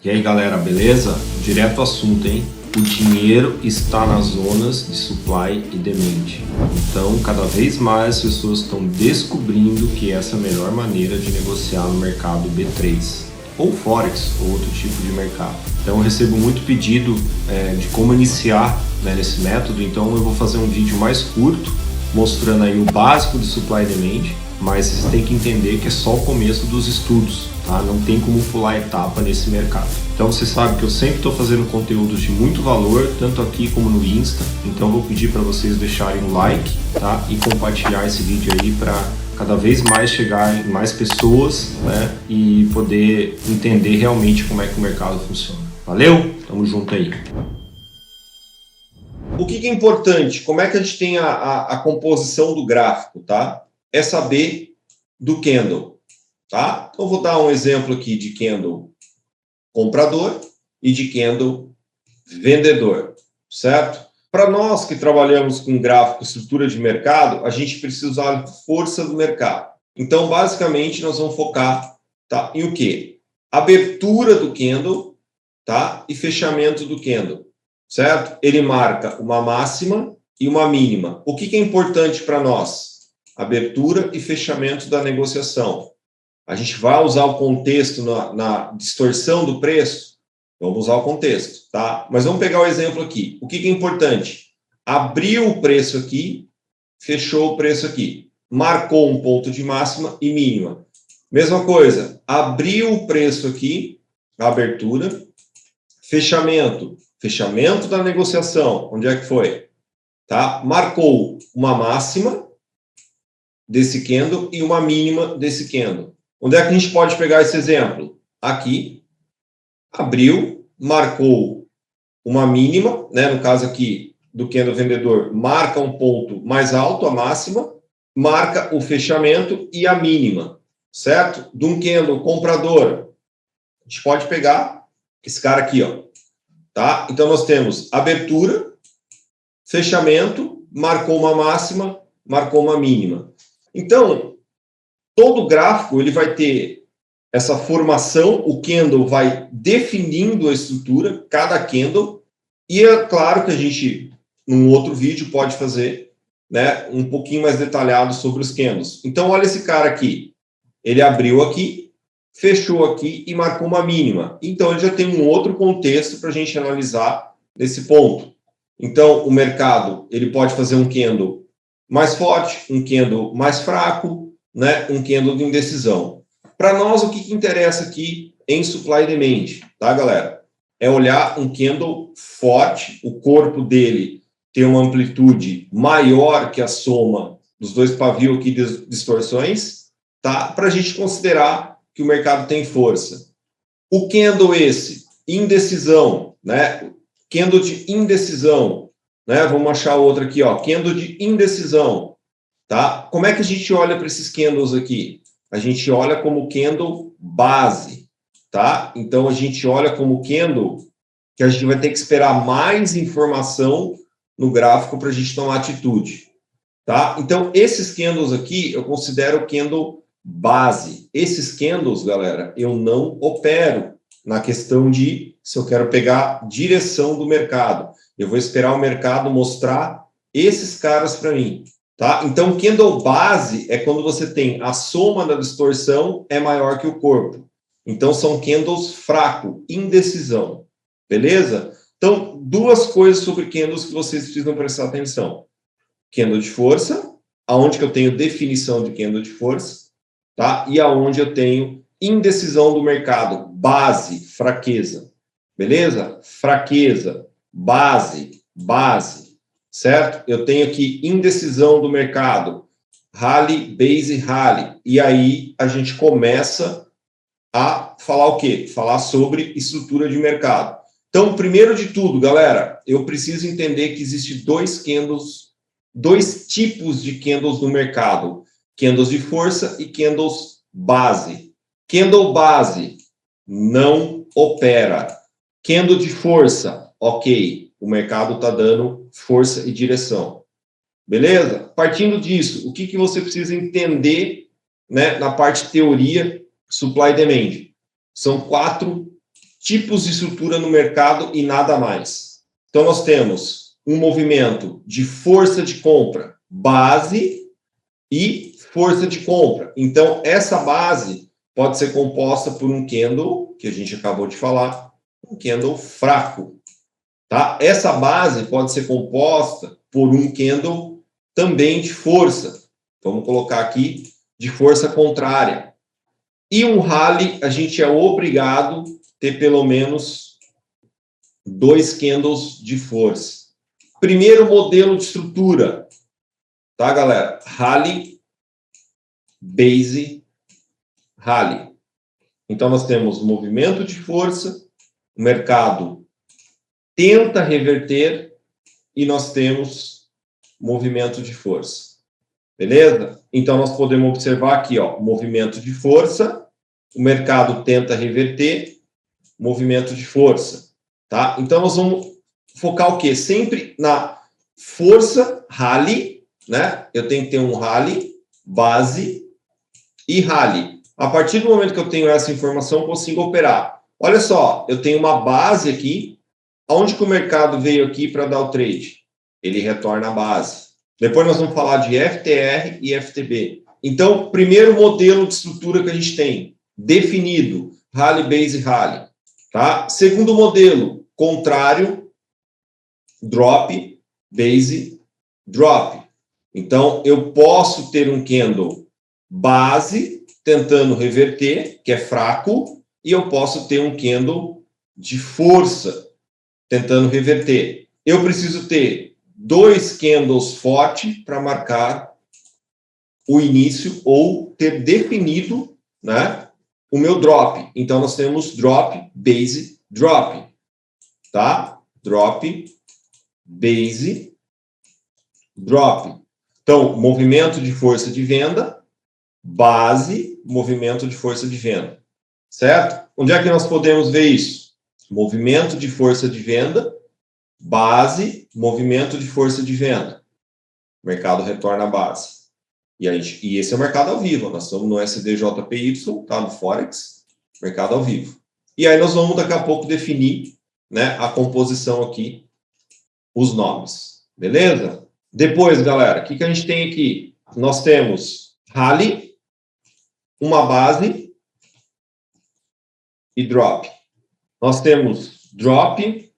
E aí galera, beleza? Direto ao assunto, hein? O dinheiro está nas zonas de supply e demand. Então, cada vez mais as pessoas estão descobrindo que essa é a melhor maneira de negociar no mercado B3 ou Forex ou outro tipo de mercado. Então, eu recebo muito pedido de como iniciar nesse método. Então, eu vou fazer um vídeo mais curto mostrando aí o básico de supply e demand, mas vocês têm que entender que é só o começo dos estudos, tá? Não tem como pular etapa nesse mercado. Então você sabe que eu sempre estou fazendo conteúdos de muito valor, tanto aqui como no Insta. Então eu vou pedir para vocês deixarem um like, tá? E compartilhar esse vídeo aí para cada vez mais chegar em mais pessoas, né? E poder entender realmente como é que o mercado funciona. Valeu? Tamo junto aí. O que é importante? Como é que a gente tem a composição do gráfico, tá? É saber do candle, tá? Então, eu vou dar um exemplo aqui de candle comprador e de candle vendedor, certo? Para nós que trabalhamos com gráfico, estrutura de mercado, a gente precisa usar a força do mercado. Então, basicamente, nós vamos focar, tá, em o quê? Abertura do candle, tá? E fechamento do candle, certo? Ele marca uma máxima e uma mínima. O que é importante para nós? Abertura e fechamento da negociação. A gente vai usar o contexto na distorção do preço? Vamos usar o contexto, tá? Mas vamos pegar o exemplo aqui. O que é importante? Abriu o preço aqui, fechou o preço aqui. Marcou um ponto de máxima e mínima. Mesma coisa, abriu o preço aqui, abertura, fechamento da negociação. Onde é que foi? Tá? Marcou uma máxima desse candle e uma mínima desse candle. Onde é que a gente pode pegar esse exemplo? Aqui, abriu, marcou uma mínima, né? No caso aqui do candle vendedor, marca um ponto mais alto, a máxima, marca o fechamento e a mínima, certo? De um candle comprador, a gente pode pegar esse cara aqui, ó, tá? Então, nós temos abertura, fechamento, marcou uma máxima, marcou uma mínima. Então, todo gráfico ele vai ter essa formação, o candle vai definindo a estrutura, cada candle, e é claro que a gente, num outro vídeo, pode fazer, né, um pouquinho mais detalhado sobre os candles. Então, olha esse cara aqui, ele abriu aqui, fechou aqui e marcou uma mínima. Então, ele já tem um outro contexto para a gente analisar nesse ponto. Então, o mercado ele pode fazer um candle mais forte, um candle mais fraco, né? Um candle de indecisão. Para nós, o que interessa aqui em supply e demand, tá, galera? É olhar um candle forte, o corpo dele tem uma amplitude maior que a soma dos dois pavios aqui de distorções, tá? Para a gente considerar que o mercado tem força. O candle esse, indecisão, né? Candle de indecisão, né? Vamos achar outra aqui, ó. Candle de indecisão, tá? Como é que a gente olha para esses candles aqui? A gente olha como candle base, tá? Então, a gente olha como candle que a gente vai ter que esperar mais informação no gráfico para a gente tomar atitude, tá? Então, esses candles aqui, eu considero candle base. Esses candles, galera, eu não opero na questão de se eu quero pegar direção do mercado. Eu vou esperar o mercado mostrar esses caras para mim, tá? Então, candle base é quando você tem a soma da distorção é maior que o corpo. Então, são candles fraco, indecisão. Beleza? Então, duas coisas sobre candles que vocês precisam prestar atenção. Candle de força, aonde que eu tenho definição de candle de força, tá? E aonde eu tenho indecisão do mercado, base, fraqueza. Beleza? Fraqueza, base, certo? Eu tenho aqui indecisão do mercado, rally, base, rally. E aí a gente começa a falar o quê? Falar sobre estrutura de mercado. Então, primeiro de tudo, galera, eu preciso entender que existe dois tipos de candles no mercado. Candles de força e candles base. Candle base não opera. Candle de força, ok. O mercado está dando força e direção. Beleza? Partindo disso, o que você precisa entender, né, na parte de teoria, supply e demand? São 4 tipos de estrutura no mercado e nada mais. Então, nós temos um movimento de força de compra, base e força de compra. Então, essa base pode ser composta por um candle, que a gente acabou de falar, um candle fraco. Tá? Essa base pode ser composta por um candle também de força. Vamos colocar aqui de força contrária. E um rally, a gente é obrigado a ter pelo menos 2 candles de força. Primeiro modelo de estrutura, tá, galera? Rally, base, rally. Então, nós temos movimento de força, o mercado tenta reverter e nós temos movimento de força. Beleza? Então, nós podemos observar aqui, ó, movimento de força, o mercado tenta reverter, movimento de força, tá? Então, nós vamos focar o quê? Sempre na força, rally, né? Eu tenho que ter um rally, base e rally. A partir do momento que eu tenho essa informação, eu consigo operar. Olha só, eu tenho uma base aqui. Aonde que o mercado veio aqui para dar o trade? Ele retorna a base. Depois nós vamos falar de FTR e FTB. Então, primeiro modelo de estrutura que a gente tem, definido, rally, base, rally. Tá? Segundo modelo, contrário, drop, base, drop. Então, eu posso ter um candle base tentando reverter, que é fraco, e eu posso ter um candle de força tentando reverter. Eu preciso ter 2 candles fortes para marcar o início ou ter definido, né, o meu drop. Então, nós temos drop, base, drop. Tá? Drop, base, drop. Então, movimento de força de venda, base, movimento de força de venda. Certo? Onde é que nós podemos ver isso? Movimento de força de venda, base, movimento de força de venda. O mercado retorna a base. E esse é o mercado ao vivo. Nós estamos no SDJPY, tá? No Forex, mercado ao vivo. E aí nós vamos daqui a pouco definir, né, a composição aqui, os nomes. Beleza? Depois, galera, o que a gente tem aqui? Nós temos rally, uma base e drop. Nós temos drop,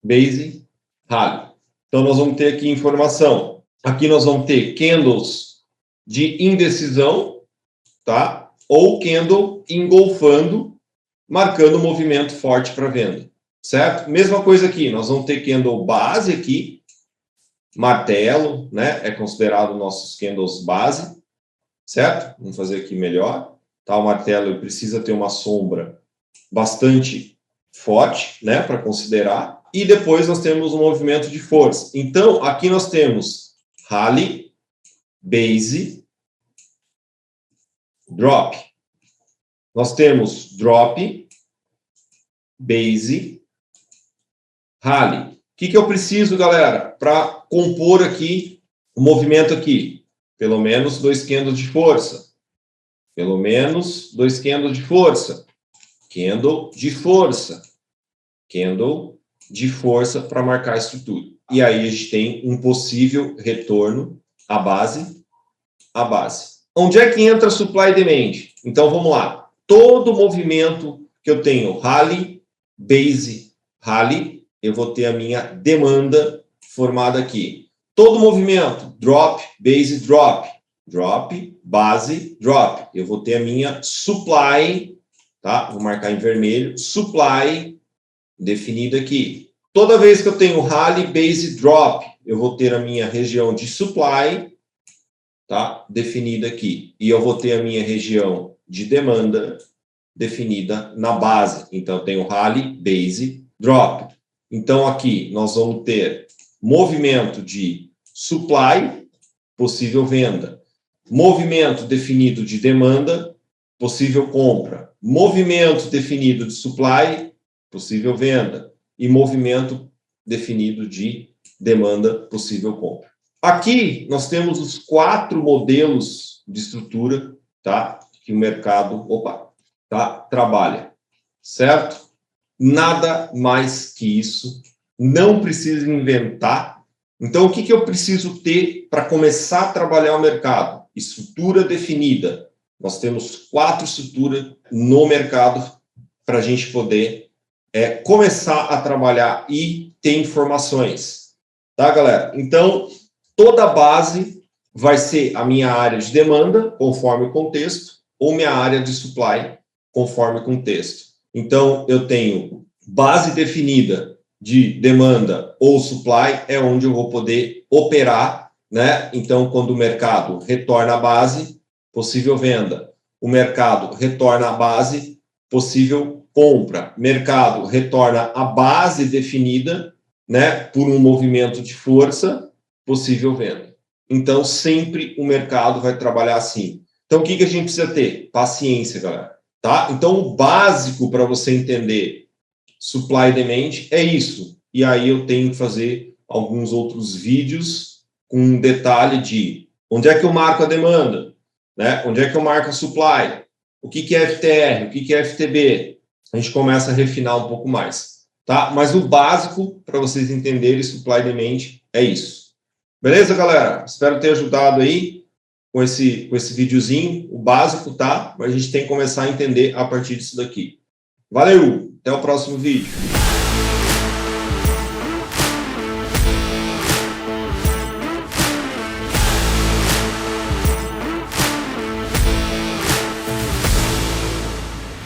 base, rally. Então, nós vamos ter aqui informação. Aqui nós vamos ter candles de indecisão, tá? Ou candle engolfando, marcando movimento forte para venda, certo? Mesma coisa aqui, nós vamos ter candle base aqui, martelo, né? É considerado nossos candles base, certo? Vamos fazer aqui melhor. Tá? O martelo ele precisa ter uma sombra bastante forte, né? Para considerar. E depois nós temos um movimento de força. Então, aqui nós temos rally, base, drop. Nós temos drop, base, rally. O que eu preciso, galera, para compor aqui o movimento aqui? Pelo menos 2 candles de força. Pelo menos 2 candles de força. Candle de força. Candle de força para marcar a estrutura. E aí a gente tem um possível retorno à base, Onde é que entra supply e demand? Então vamos lá. Todo movimento que eu tenho rally, base, rally, eu vou ter a minha demanda formada aqui. Todo movimento, drop, base, drop. Drop, base, drop. Eu vou ter a minha supply, tá? Vou marcar em vermelho, supply definida aqui. Toda vez que eu tenho rally, base, drop, eu vou ter a minha região de supply, tá? Definida aqui. E eu vou ter a minha região de demanda definida na base. Então, eu tenho rally, base, drop. Então, aqui nós vamos ter movimento de supply, possível venda. Movimento definido de demanda, possível compra. Movimento definido de supply, possível venda. E movimento definido de demanda, possível compra. Aqui nós temos os 4 modelos de estrutura, tá? Que o mercado, trabalha. certo? Nada mais que isso. Não precisa inventar. Então, o que eu preciso ter para começar a trabalhar o mercado? Estrutura definida. Nós temos 4 estruturas no mercado para a gente poder começar a trabalhar e ter informações. Tá, galera? Então, toda a base vai ser a minha área de demanda, conforme o contexto, ou minha área de supply, conforme o contexto. Então, eu tenho base definida de demanda ou supply, é onde eu vou poder operar, né? Então, quando o mercado retorna à base, possível venda. O mercado retorna à base, possível compra. Mercado retorna à base definida, né? Por um movimento de força, possível venda. Então, sempre o mercado vai trabalhar assim. Então, o que a gente precisa ter? Paciência, galera. Tá? Então, o básico para você entender supply e demand é isso. E aí eu tenho que fazer alguns outros vídeos com um detalhe de onde é que eu marco a demanda, né? Onde é que eu marco a supply, o que é FTR, o que é FTB. A gente começa a refinar um pouco mais. Tá? Mas o básico para vocês entenderem supply e demand é isso. Beleza, galera? Espero ter ajudado aí com esse videozinho, o básico, tá? Mas a gente tem que começar a entender a partir disso daqui. Valeu! Até o próximo vídeo.